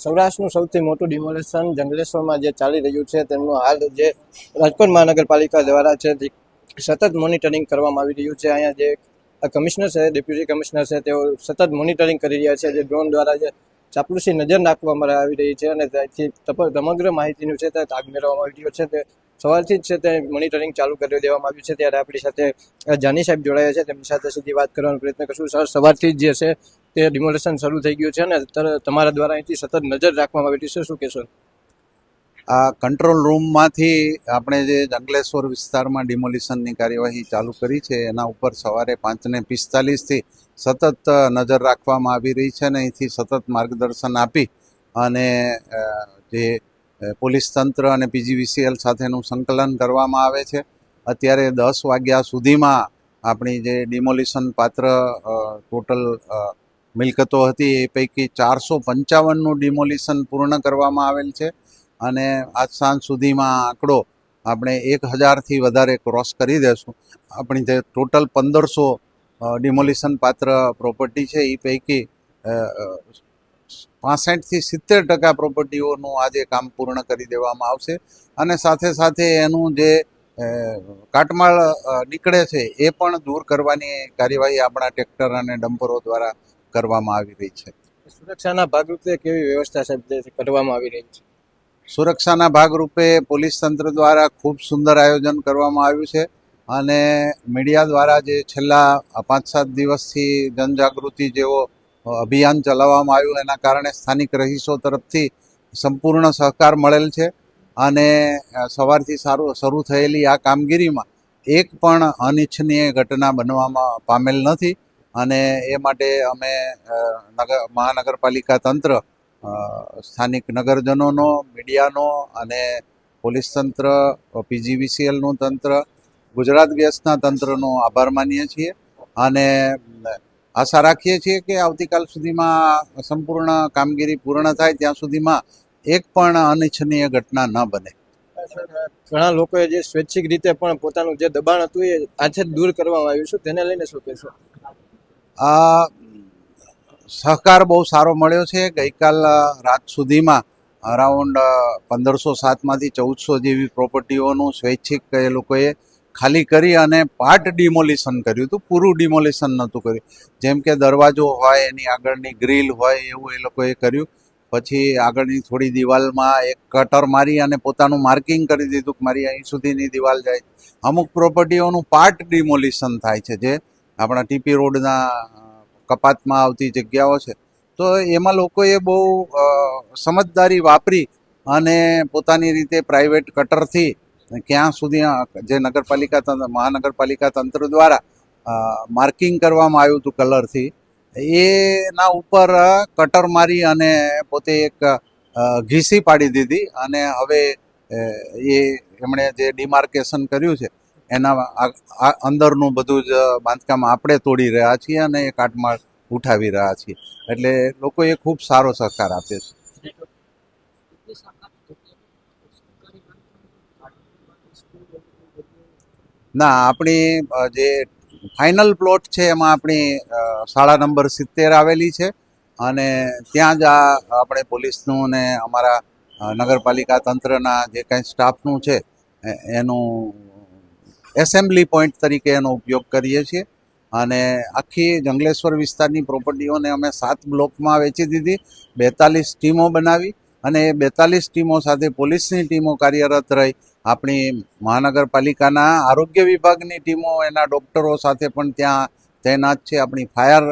સૌરાષ્ટ્રનું સૌથી મોટું ડિમોલેશન જંગલેશ્વરમાં જે ચાલી રહ્યું છે તેમનું હાલ જે રાજકોટ મહાનગરપાલિકા દ્વારા છે તે સતત મોનિટરિંગ કરવામાં આવી રહ્યું છે. અહીંયા જે કમિશનર છે, ડેપ્યુટી કમિશનર છે, તેઓ સતત મોનિટરિંગ કરી રહ્યા છે. જે ડ્રોન દ્વારા જે ચાપલુસી નજર નાખવામાં આવી રહી છે અને ત્યાંથી સમગ્ર માહિતીનું છે તે તાગ મેળવવામાં આવી રહ્યો છે. તે સવારથી જ છે તે મોનિટરિંગ ચાલુ કરી દેવામાં આવ્યું છે. ત્યારે આપણી સાથે જાની સાહેબ જોડાયા છે, તેમની સાથે સીધી વાત કરવાનો પ્રયત્ન કરશું. સર, સવારથી જ જે છે તે ડિમોલેશન શરૂ થઈ ગયું છે અને તમારા દ્વારા અહીંથી સતત નજર રાખવામાં આવી રહી છે, શું કહેશો? આ કંટ્રોલ રૂમમાંથી આપણે જે જંગલેશ્વર વિસ્તારમાં ડિમોલિશનની કાર્યવાહી ચાલુ કરી છે એના ઉપર સવારે 5:45થી સતત નજર રાખવામાં આવી રહી છે અને અહીંથી સતત માર્ગદર્શન આપી અને જે પોલીસ તંત્ર અને પીજીવીસીએલ સાથેનું સંકલન કરવામાં આવે છે. અત્યારે 10 વાગ્યા સુધીમાં આપણી જે ડિમોલિશન પાત્ર ટોટલ મિલકતો હતી એ પૈકી 455નું ડિમોલિશન પૂર્ણ કરવામાં આવેલ છે અને આજ સાંજ સુધીમાં આંકડો આપણે 1000થી વધારે ક્રોસ કરી દેશું. આપણી જે ટોટલ 1500 ડિમોલિશન પાત્ર પ્રોપર્ટી છે એ પૈકી 65થી 70% પ્રોપર્ટીઓનું આજે કામ પૂર્ણ કરી દેવામાં આવશે અને સાથે સાથે એનું જે કાટમાળ નીકળે છે એ પણ દૂર કરવાની કાર્યવાહી આપણા ટ્રેક્ટર અને ડમ્પરો દ્વારા કરવામાં આવી રહી છે. સુરક્ષાના ભાગરૂપે કેવી વ્યવસ્થા સાહેબ કરવામાં આવી રહી છે? સુરક્ષાના ભાગરૂપે પોલીસ તંત્ર દ્વારા ખૂબ સુંદર આયોજન કરવામાં આવ્યું છે અને મીડિયા દ્વારા જે છેલ્લા 5-7 દિવસથી જનજાગૃતિ જેવો અભિયાન ચલાવવામાં આવ્યું એના કારણે સ્થાનિક રહીશો તરફથી સંપૂર્ણ સહકાર મળેલ છે અને સવારથી શરૂ થયેલી આ કામગીરીમાં એક પણ અનિચ્છનીય ઘટના બનવામાં પામેલ નથી અને એ માટે અમે મહાનગરપાલિકા તંત્ર, સ્થાનિક નગરજનોનો, મીડિયાનો અને પોલીસ તંત્ર, પીજીવીસીએલનું તંત્ર, ગુજરાત ગેસના તંત્રનો આભાર માનીએ છીએ અને આશા રાખીએ છીએ કે આવતીકાલ સુધીમાં સંપૂર્ણ કામગીરી પૂર્ણ થાય ત્યાં સુધીમાં એક પણ અનિચ્છનીય ઘટના ન બને. ઘણા લોકોએ જે સ્વૈચ્છિક રીતે પણ પોતાનું જે દબાણ હતું એ આજે દૂર કરવામાં આવ્યું છે, તેને લઈને શું કહેશો? આ સહકાર બહુ સારો મળ્યો છે. ગઈકાલ રાત સુધીમાં અરાઉન્ડ 1507માંથી 1400 જેવી પ્રોપર્ટીઓનું સ્વૈચ્છિક એ લોકોએ ખાલી કરી અને પાર્ટ ડિમોલિશન કર્યું હતું, પૂરું ડિમોલિશન નહોતું કર્યું. જેમ કે દરવાજો હોય, એની આગળની ગ્રીલ હોય એવું એ લોકોએ કર્યું. પછી આગળની થોડી દિવાલમાં એક કટર મારી અને પોતાનું માર્કિંગ કરી દીધું કે મારી અહીં સુધીની દિવાલ જાય. અમુક પ્રોપર્ટીઓનું પાર્ટ ડિમોલિશન થાય છે જે આપણા ટીપી રોડના કપાતમાં આવતી જગ્યાઓ છે. તો એમાં લોકોએ બહુ સમજદારી વાપરી અને પોતાની રીતે પ્રાઇવેટ કટરથી ક્યાં સુધી જે મહાનગરપાલિકા તંત્ર દ્વારા માર્કિંગ કરવામાં આવ્યું હતું કલરથી, એના ઉપર કટર મારી અને પોતે એક ઘીસી પાડી દીધી અને હવે એમણે જે ડિમાર્કેશન કર્યું છે એના અંદરનું બધું જ બાંધકામ આપણે તોડી રહ્યા છીએ અને એ કાટમાળ ઉઠાવી રહ્યા છીએ. એટલે લોકોએ ખૂબ સારો સહકાર આપ્યો છે. ના, આપણી જે ફાઇનલ પ્લોટ છે એમાં આપણી શાળા નંબર 70 આવેલી છે અને ત્યાં જ આપણે પોલીસનું ને અમારા નગરપાલિકા તંત્રના જે કંઈ સ્ટાફનું છે એનું એસેમ્બલી પોઈન્ટ તરીકે એનો ઉપયોગ કરીએ છીએ અને આખી જંગલેશ્વર વિસ્તારની પ્રોપર્ટીઓને અમે 7 બ્લોકમાં વેચી દીધી, 42 ટીમો બનાવી અને એ 42 ટીમો સાથે પોલીસની ટીમો કાર્યરત રહી. આપણી મહાનગરપાલિકાના આરોગ્ય વિભાગની ટીમો એના ડૉક્ટરો સાથે પણ ત્યાં તૈનાત છે. આપણી ફાયર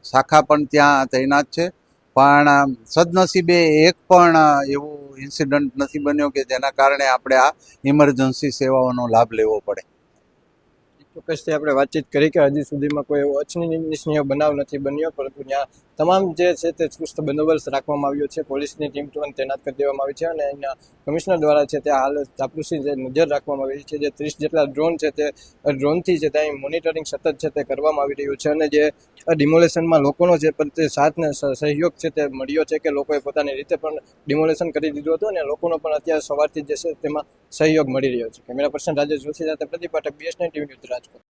શાખા પણ ત્યાં તૈનાત છે. પણ સદનસીબે એક પણ એવું ઇન્સિડન્ટ નથી બન્યો કે જેના કારણે આપણે આ ઇમરજન્સી સેવાઓનો લાભ લેવો પડે. ચોક્કસથી આપણે વાતચીત કરી કે હજી સુધીમાં કોઈ એવો અનિચ્છનીય બનાવ નથી બન્યો, પરંતુ ત્યાં તમામ જે છે તે ચુસ્ત બંદોબસ્ત રાખવામાં આવ્યો છે. પોલીસની ટીમ પણ તૈનાત કરી દેવામાં આવી છે અને અહીંના કમિશનર દ્વારા છે તે હાલ ચાપલુસી જે નજર રાખવામાં આવી છે. જે 30 જેટલા ડ્રોન છે તે ડ્રોનથી છે ત્યાં મોનિટરિંગ સતત છે તે કરવામાં આવી રહ્યું છે અને જે ડિમોલેશનમાં લોકોનો જે તે સાથને સહયોગ છે તે મળ્યો છે કે લોકોએ પોતાની રીતે પણ ડિમોલેશન કરી દીધું હતું અને લોકોનો પણ અત્યારે સવારથી જે છે તેમાં સહયોગ મળી રહ્યો છે. કેમેરા પર્સન રાજેશ જોશી સાથે Pradeep Pathak, BS9 TV news Rajkot.